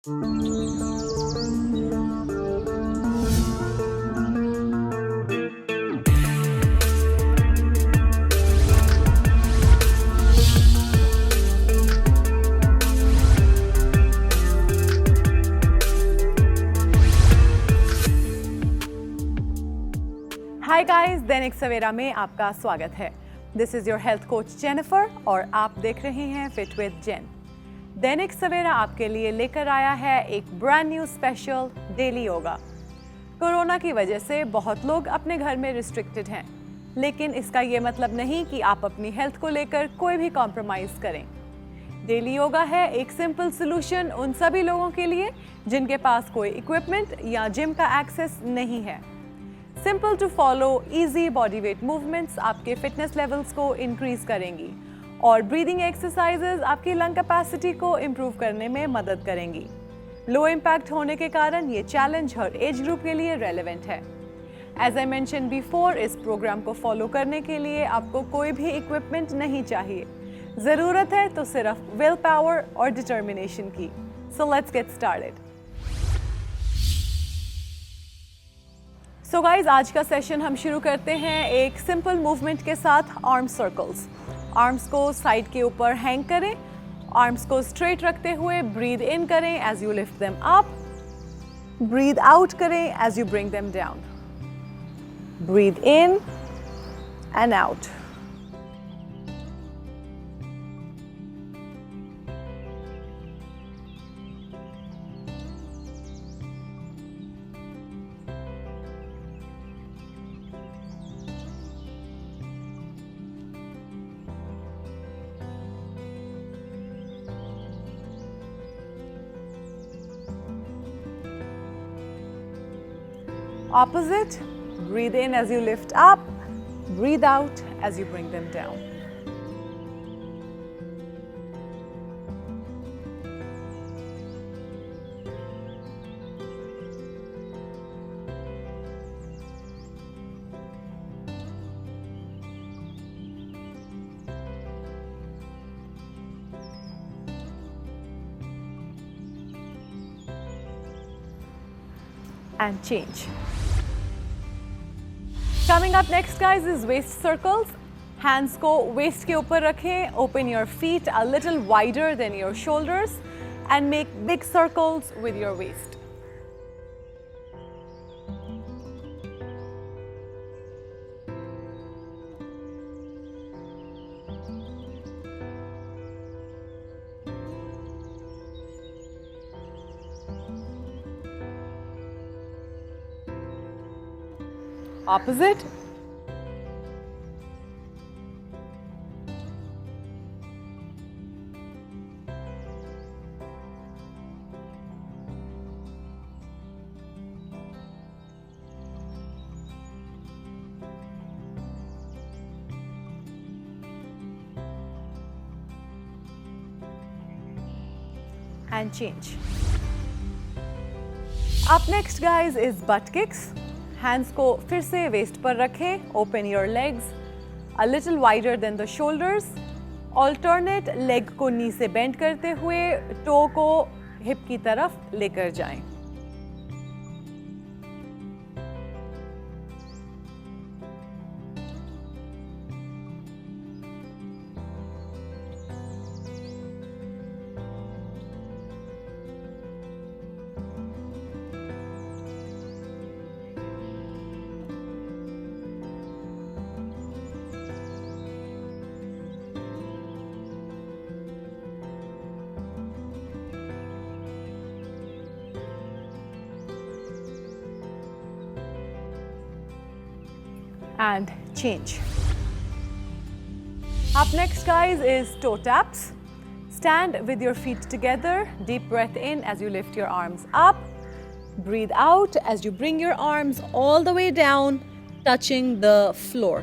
Hi guys, Dainik Savera में आपका स्वागत है। This is your health coach Jennifer और आप देख रहे हैं फिट विद जेन। दैनिक सवेरा आपके लिए लेकर आया है एक brand new special daily yoga. Corona की वजह से बहुत लोग अपने घर में रिस्ट्रिक्टेड हैं, लेकिन इसका ये मतलब नहीं कि आप अपनी हेल्थ को लेकर कोई भी कॉम्प्रोमाइज करें। डेली योगा है एक सिंपल सोल्यूशन उन सभी लोगों के लिए जिनके पास कोई इक्विपमेंट या जिम का एक्सेस नहीं है। Simple to follow easy body weight movements आपके फिटनेस लेवल्स को इंक्रीज करेंगी और ब्रीदिंग एक्सरसाइजेज आपकी लंग कैपेसिटी को इम्प्रूव करने में मदद करेंगी। लो इम्पैक्ट होने के कारण ये चैलेंज हर एज ग्रुप के लिए रेलेवेंट है। एज आई मेंशन बिफोर, इस प्रोग्राम को फॉलो करने के लिए आपको कोई भी इक्विपमेंट नहीं चाहिए। ज़रूरत है तो सिर्फ विल पावर और डिटर्मिनेशन की। So let's get started. So guys, आज का सेशन हम शुरू करते हैं एक सिंपल मूवमेंट के साथ, आर्म सर्कल्स। आर्म्स को साइड के ऊपर हैंग करें, आर्म्स को स्ट्रेट रखते हुए ब्रीद इन करें as you lift them up, breathe out करें as you bring them down, breathe in and out. Opposite, breathe in as you lift up, breathe out as you bring them down. And change. Coming up next guys is waist circles. Hands को waist के ऊपर रखें, open your feet a little wider than your shoulders and make big circles with your waist. Opposite. And change. Up next guys is butt kicks. Hands को फिर से waist पर रखें, open your legs a little wider than the shoulders. Alternate leg को knee से bend करते हुए toe को hip की तरफ लेकर जाएं। And change. Up next guys is toe taps. Stand with your feet together. Deep breath in as you lift your arms up. Breathe out as you bring your arms all the way down, touching the floor.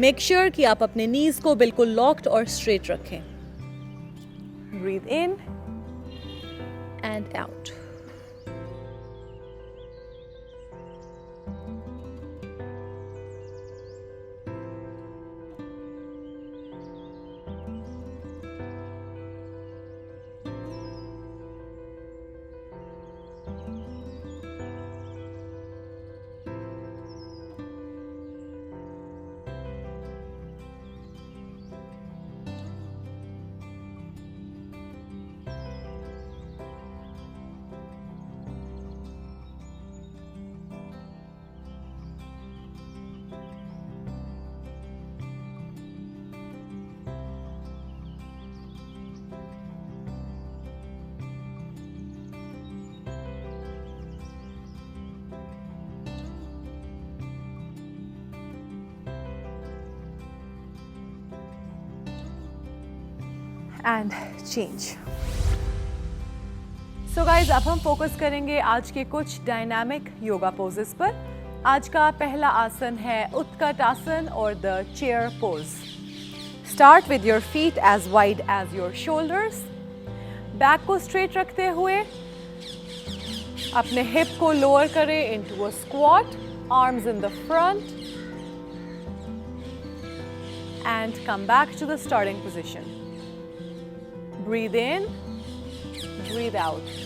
Make sure कि आप अपने knees को बिल्कुल locked और straight रखें. Breathe in and out. And change. So guys, अब हम focus करेंगे आज के कुछ डायनामिक योगा पोजेस पर। आज का पहला आसन है उत्कट आसन और the chair pose. Start with your feet as wide as your shoulders. Back को स्ट्रेट रखते हुए अपने हिप को लोअर करें into a squat, arms in the front and come back to the starting position. Breathe in, breathe out.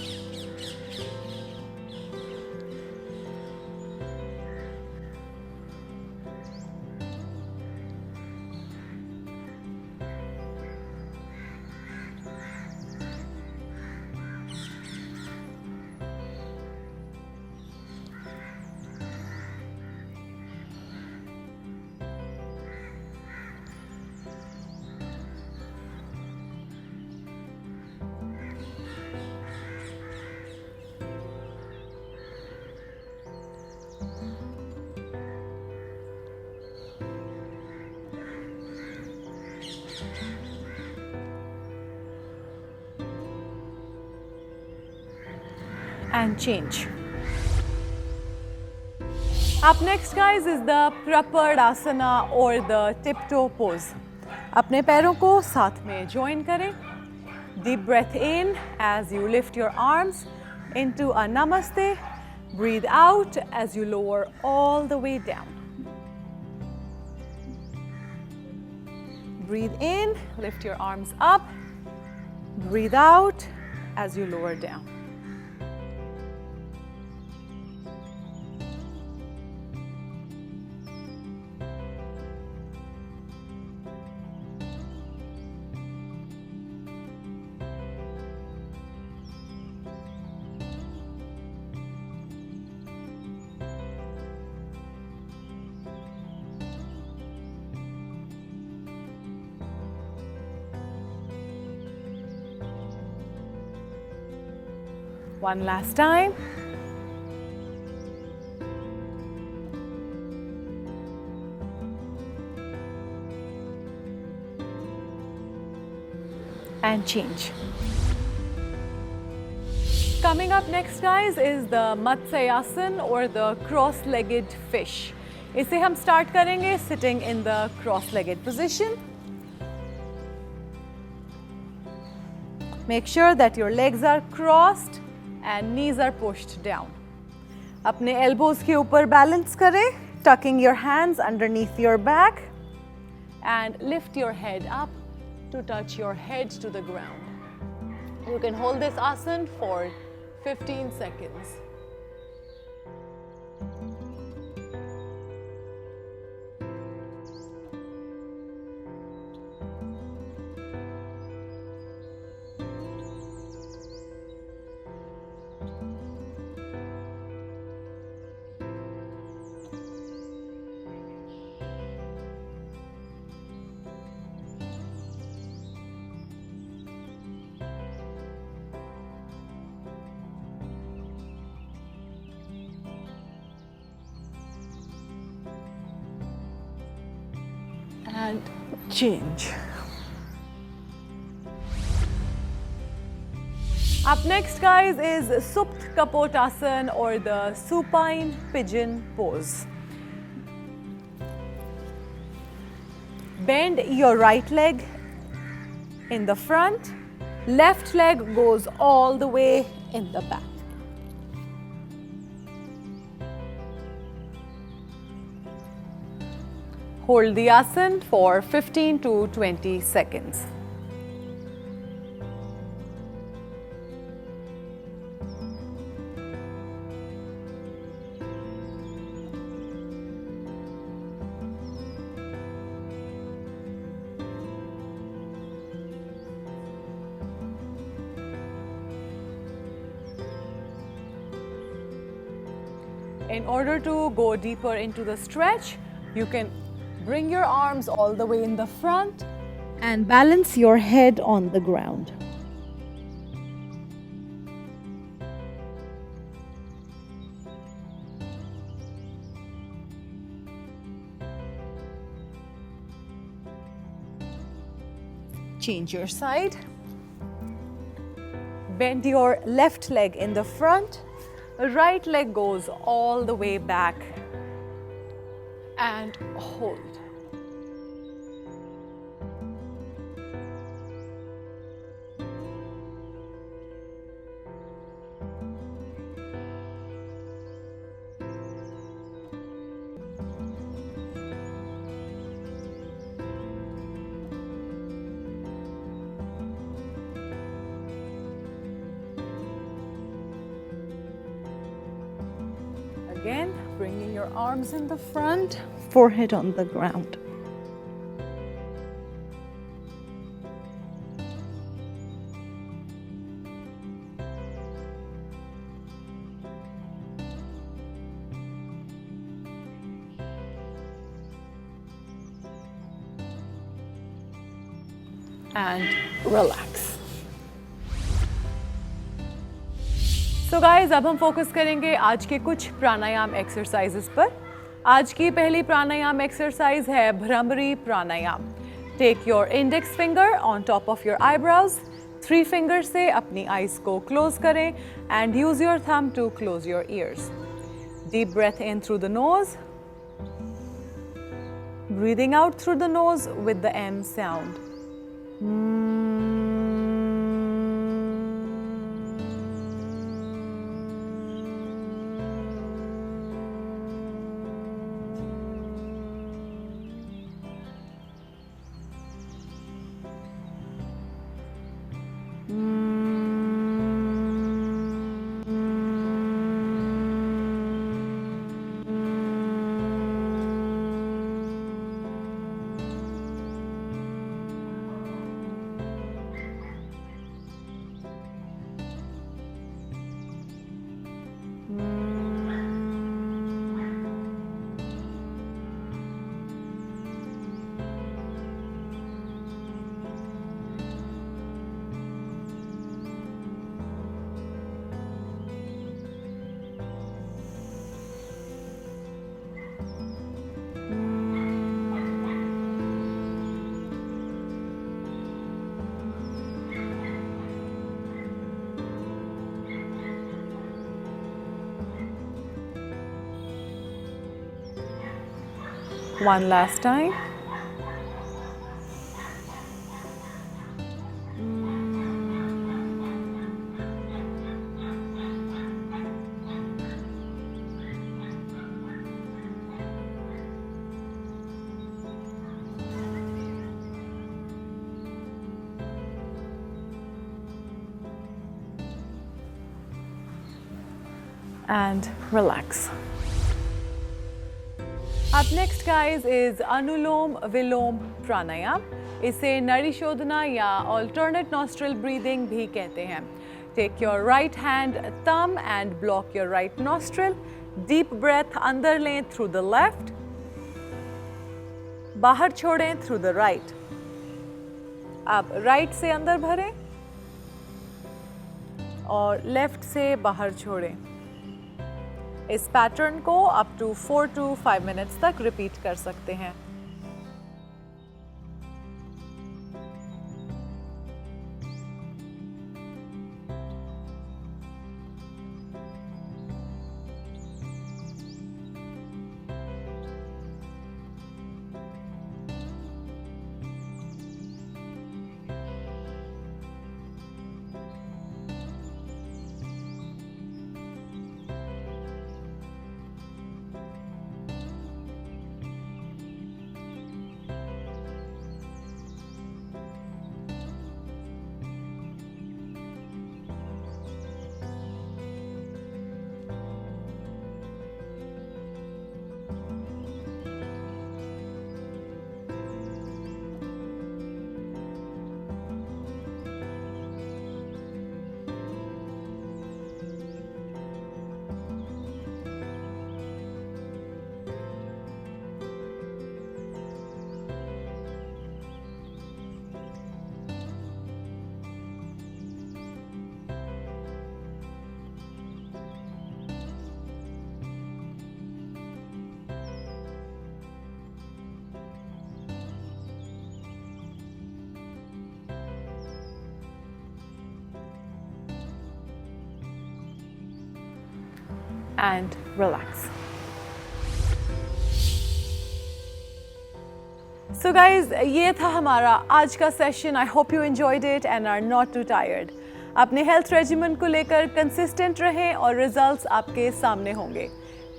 And change. Up next guys is the Prapadasana or the tiptoe pose. अपने पैरों को साथ में join करें. Deep breath in as you lift your arms into a namaste. Breathe out as you lower all the way down. Breathe in, lift your arms up. Breathe out as you lower down. One last time. And change. Coming up next guys is the Matsyasana or the cross-legged fish. इसे हम start करेंगे sitting in the cross-legged position. Make sure that your legs are crossed and knees are pushed down. अपने elbows के ऊपर balance करें, tucking your hands underneath your back and lift your head up to touch your head to the ground. You can hold this asana for 15 seconds. And change. Up next guys is Supta Kapotasana or the supine pigeon pose. Bend your right leg in the front, left leg goes all the way in the back. Hold the asana for 15 to 20 seconds. In order to go deeper into the stretch, you can bring your arms all the way in the front and balance your head on the ground. Change your side. Bend your left leg in the front. Right leg goes all the way back and hold. Again, bringing your arms in the front, forehead on the ground. And relax. तो guys अब हम focus करेंगे आज के कुछ प्राणायाम exercises पर। आज की पहली प्राणायाम एक्सरसाइज है bhramari pranayama. Take your index finger on top of your eyebrows, 3 finger से अपनी आईज को क्लोज करें and use your thumb to close your ears. Deep breath in through the nose, breathing out through the nose with the M sound. One last time. And relax. Up next guys is Anulom Vilom Pranayam. इसे नड़ी शोधना या alternate nostril breathing भी कहते हैं. Take your right hand thumb and block your right nostril. Deep breath अंदर लें through the left. बाहर छोड़ें through the right. अब right से अंदर भरें और left से बाहर छोड़ें. इस पैटर्न को अप टू 4 to 5 मिनट्स तक रिपीट कर सकते हैं. and relax. So guys, ये था हमारा आज का session. I hope you enjoyed it and are not too tired. अपने हेल्थ रेजिमेंट को लेकर कंसिस्टेंट रहें और रिजल्ट्स आपके सामने होंगे.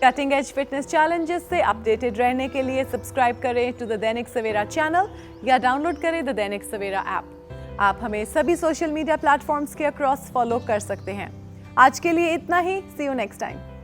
कटिंग एज फिटनेस चैलेंजेस से अपडेटेड रहने के लिए सब्सक्राइब करें to the Dainik Savera channel या डाउनलोड करें द दैनिक सवेरा ऐप. आप हमें सभी सोशल मीडिया प्लेटफॉर्म्स के अक्रॉस फॉलो कर सकते हैं. आज के लिए इतना ही. सी यू नेक्स्ट टाइम.